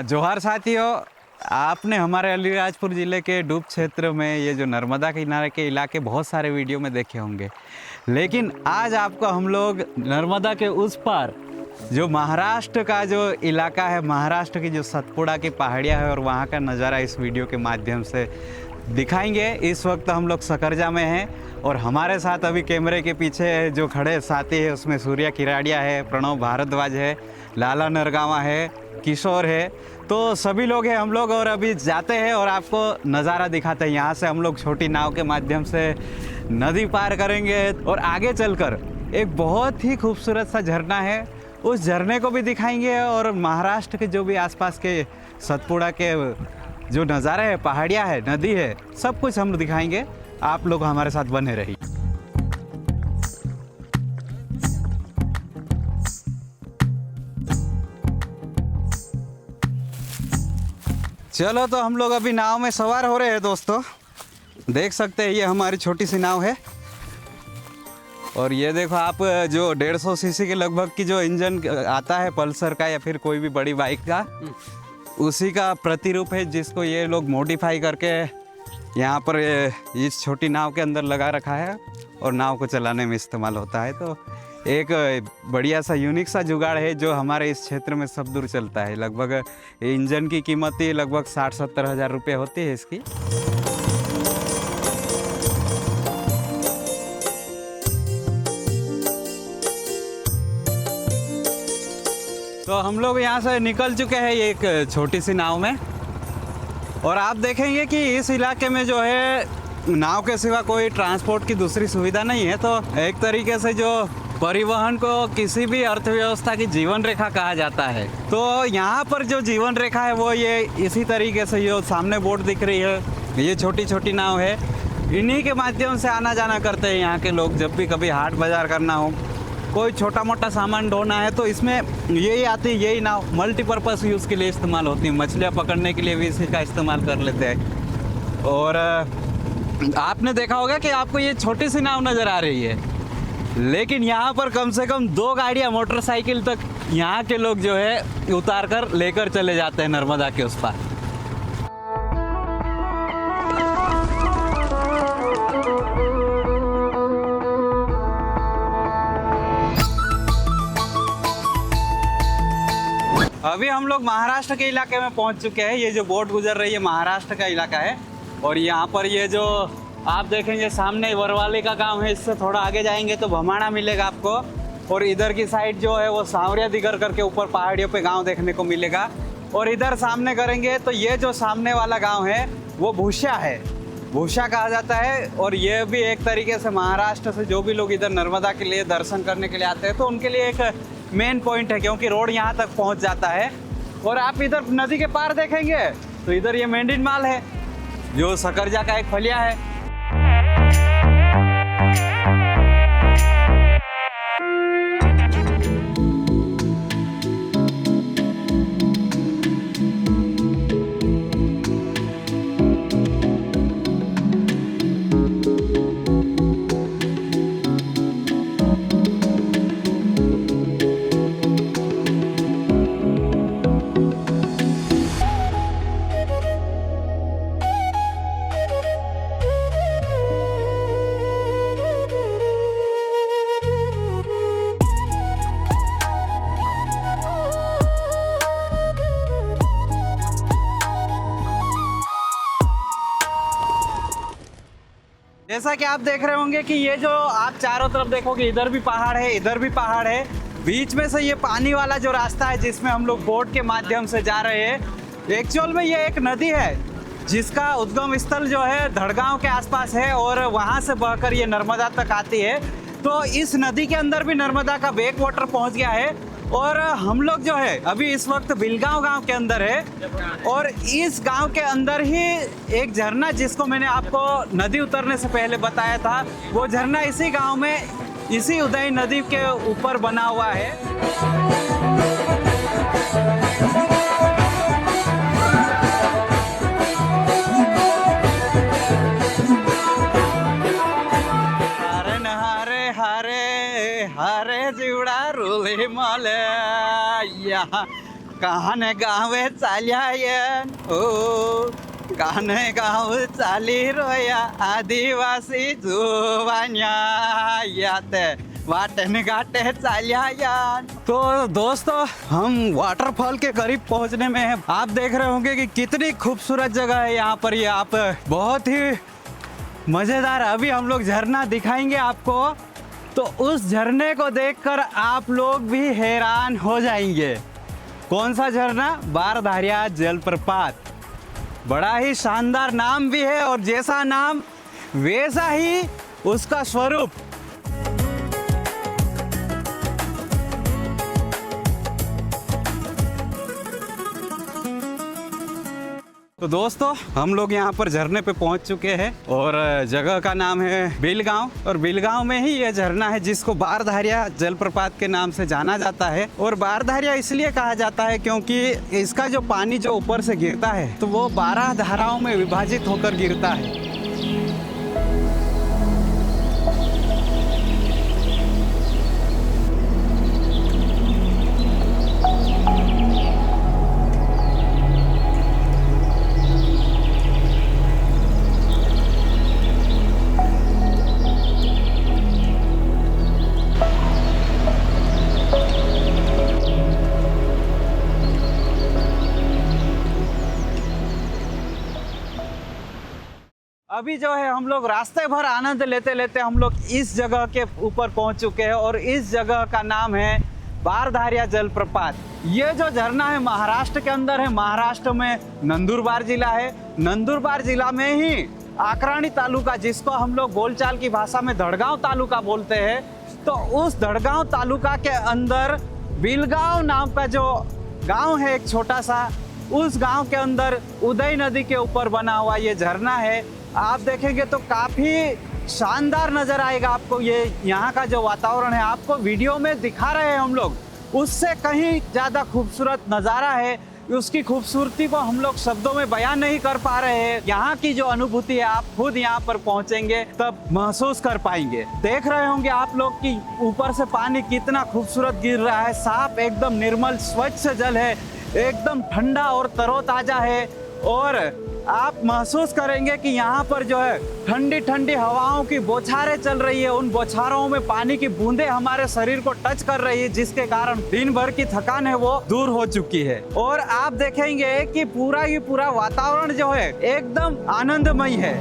जोहार साथियों, आपने हमारे अलीराजपुर ज़िले के डूब क्षेत्र में ये जो नर्मदा किनारे के इलाके बहुत सारे वीडियो में देखे होंगे, लेकिन आज आपको हम लोग नर्मदा के उस पार जो महाराष्ट्र का जो इलाका है, महाराष्ट्र की जो सतपुड़ा की पहाड़ियाँ है और वहाँ का नज़ारा इस वीडियो के माध्यम से दिखाएंगे। इस वक्त हम लोग सकरजा में हैं और हमारे साथ अभी कैमरे के पीछे जो खड़े साथी है उसमें सूर्या किराड़िया है, प्रणव भारद्वाज है, लाला नरगावा है, किशोर है, तो सभी लोग हैं हम लोग। और अभी जाते हैं और आपको नज़ारा दिखाते हैं। यहाँ से हम लोग छोटी नाव के माध्यम से नदी पार करेंगे और आगे चलकर एक बहुत ही खूबसूरत सा झरना है, उस झरने को भी दिखाएंगे और महाराष्ट्र के जो भी आसपास के सतपुड़ा के जो नज़ारे है, पहाड़ियाँ है, नदी है, सब कुछ हम दिखाएंगे। आप लोग हमारे साथ बने रहिए। चलो तो हम लोग अभी नाव में सवार हो रहे हैं दोस्तों। देख सकते हैं ये हमारी छोटी सी नाव है और ये देखो आप, जो 150 सीसी के लगभग की जो इंजन आता है पल्सर का या फिर कोई भी बड़ी बाइक का, उसी का प्रतिरूप है जिसको ये लोग मॉडिफाई करके यहाँ पर इस छोटी नाव के अंदर लगा रखा है और नाव को चलाने में इस्तेमाल होता है। तो एक बढ़िया सा यूनिक सा जुगाड़ है जो हमारे इस क्षेत्र में सब दूर चलता है। लगभग इंजन की कीमत ही लगभग 60-70 हज़ार रुपये होती है इसकी। तो हम लोग यहाँ से निकल चुके हैं एक छोटी सी नाव में और आप देखेंगे कि इस इलाके में जो है नाव के सिवा कोई ट्रांसपोर्ट की दूसरी सुविधा नहीं है। तो एक तरीके से जो परिवहन को किसी भी अर्थव्यवस्था की जीवन रेखा कहा जाता है, तो यहाँ पर जो जीवन रेखा है वो ये इसी तरीके से, जो सामने बोट दिख रही है, ये छोटी छोटी नाव है, इन्हीं के माध्यम से आना जाना करते हैं यहाँ के लोग। जब भी कभी हाट बाजार करना हो, कोई छोटा मोटा सामान ढोना है, तो इसमें यही आती है, यही नाव मल्टीपर्पज़ यूज़ के लिए इस्तेमाल होती है। मछलियाँ पकड़ने के लिए भी इसी का इस्तेमाल कर लेते हैं। और आपने देखा होगा कि आपको ये छोटी सी नाव नज़र आ रही है, लेकिन यहाँ पर कम से कम 2 गाड़ियाँ मोटरसाइकिल तक यहाँ के लोग जो है उतार कर लेकर चले जाते हैं नर्मदा के उस पार। अभी हम लोग महाराष्ट्र के इलाके में पहुँच चुके हैं। ये जो बोट गुजर रही है महाराष्ट्र का इलाका है और यहाँ पर ये जो आप देखेंगे सामने वरवाली का गांव है। इससे थोड़ा आगे जाएंगे तो भमाणा मिलेगा आपको और इधर की साइड जो है वो सांवरिया दिगर करके ऊपर पहाड़ियों पे गांव देखने को मिलेगा। और इधर सामने करेंगे तो ये जो सामने वाला गांव है वो भूषा है, भूषा कहा जाता है। और ये भी एक तरीके से महाराष्ट्र से जो भी लोग इधर नर्मदा के लिए दर्शन करने के लिए आते हैं तो उनके लिए एक मेन पॉइंट है, क्योंकि रोड यहाँ तक पहुँच जाता है। और आप इधर नदी के पार देखेंगे तो इधर ये मेंढिन माल है जो सकरजा का एक फलिया है। जैसा कि आप देख रहे होंगे कि ये जो आप चारों तरफ देखोगे, इधर भी पहाड़ है, इधर भी पहाड़ है, बीच में से ये पानी वाला जो रास्ता है जिसमें हम लोग बोट के माध्यम से जा रहे हैं। एक्चुअल में ये एक नदी है जिसका उद्गम स्थल जो है धड़गांव के आसपास है और वहाँ से बहकर ये नर्मदा तक आती है। तो इस नदी के अंदर भी नर्मदा का बैक वाटर पहुँच गया है और हम लोग जो है अभी इस वक्त बिलगांव गांव के अंदर है और इस गांव के अंदर ही एक झरना, जिसको मैंने आपको नदी उतरने से पहले बताया था, वो झरना इसी गांव में, इसी उदय नदी के ऊपर बना हुआ है। हरे हरे जिवड़ा रुले मले यहाँ काहने गावे चाल्यायन ओ काहने गाव चाली रोया आदिवासी जुवान्या याते वाटन घाटे चाल्यायन। तो दोस्तों हम वाटरफॉल के करीब पहुंचने में हैं। आप देख रहे होंगे कि कितनी खूबसूरत जगह है यहाँ पर। ये आप बहुत ही मज़ेदार। अभी हम लोग झरना दिखाएंगे आपको, तो उस झरने को देखकर आप लोग भी हैरान हो जाएंगे। कौन सा झरना? बारधारिया जलप्रपात। बड़ा ही शानदार नाम भी है और जैसा नाम वैसा ही उसका स्वरूप। तो दोस्तों हम लोग यहाँ पर झरने पे पहुँच चुके हैं और जगह का नाम है बिलगांव, और बिलगांव में ही ये झरना है जिसको बारधारिया जलप्रपात के नाम से जाना जाता है। और बारधारिया इसलिए कहा जाता है क्योंकि इसका जो पानी जो ऊपर से गिरता है तो वो 12 धाराओं में विभाजित होकर गिरता है। अभी जो है हम लोग रास्ते भर आनंद लेते लेते हम लोग इस जगह के ऊपर पहुंच चुके हैं और इस जगह का नाम है बारधारिया जलप्रपात। ये जो झरना है महाराष्ट्र के अंदर है। महाराष्ट्र में नंदुरबार जिला है। नंदुरबार जिला में ही आकराणी तालुका, जिसको हम लोग बोलचाल की भाषा में धड़गांव तालुका बोलते हैं, तो उस धड़गांव तालुका के अंदर बिलगांव नाम का जो गाँव है एक छोटा सा, उस गाँव के अंदर उदय नदी के ऊपर बना हुआ ये झरना है। आप देखेंगे तो काफ़ी शानदार नज़र आएगा आपको। ये यहाँ का जो वातावरण है आपको वीडियो में दिखा रहे हैं हम लोग, उससे कहीं ज़्यादा खूबसूरत नज़ारा है। उसकी खूबसूरती को हम लोग शब्दों में बयान नहीं कर पा रहे हैं। यहाँ की जो अनुभूति है आप खुद यहाँ पर पहुँचेंगे तब महसूस कर पाएंगे। देख रहे होंगे आप लोग कि ऊपर से पानी कितना खूबसूरत गिर रहा है। साफ एकदम निर्मल स्वच्छ जल है, एकदम ठंडा और तरोताज़ा है। और आप महसूस करेंगे कि यहाँ पर जो है ठंडी ठंडी हवाओं की बौछारें चल रही है। उन बौछारों में पानी की बूंदें हमारे शरीर को टच कर रही है, जिसके कारण दिन भर की थकान है वो दूर हो चुकी है। और आप देखेंगे कि पूरा ही पूरा वातावरण जो है एकदम आनंदमय है।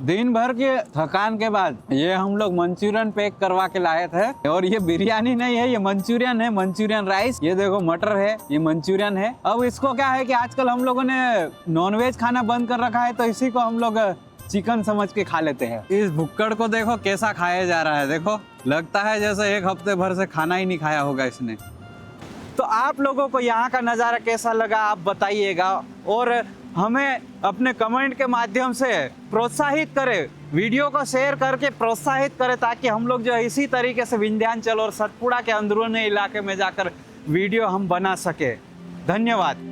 दिन भर के थकान के बाद ये हम लोग मंचूरियन पैक करवा के लाए थे। और ये बिरयानी नहीं है, ये मंचूरियन है, मंचूरियन राइस। ये देखो मटर है, ये मंचूरियन है। अब इसको क्या है कि आजकल हम लोगों ने नॉनवेज खाना बंद कर रखा है, तो इसी को हम लोग चिकन समझ के खा लेते हैं। इस भुक्कड़ को देखो कैसा खाया जा रहा है। देखो लगता है जैसे एक हफ्ते भर से खाना ही नहीं खाया होगा इसने। तो आप लोगों को यहाँ का नज़ारा कैसा लगा आप बताइएगा, और हमें अपने कमेंट के माध्यम से प्रोत्साहित करें, वीडियो को शेयर करके प्रोत्साहित करें, ताकि हम लोग जो है इसी तरीके से विंध्याचल और सतपुड़ा के अंदरूनी इलाके में जाकर वीडियो हम बना सके। धन्यवाद।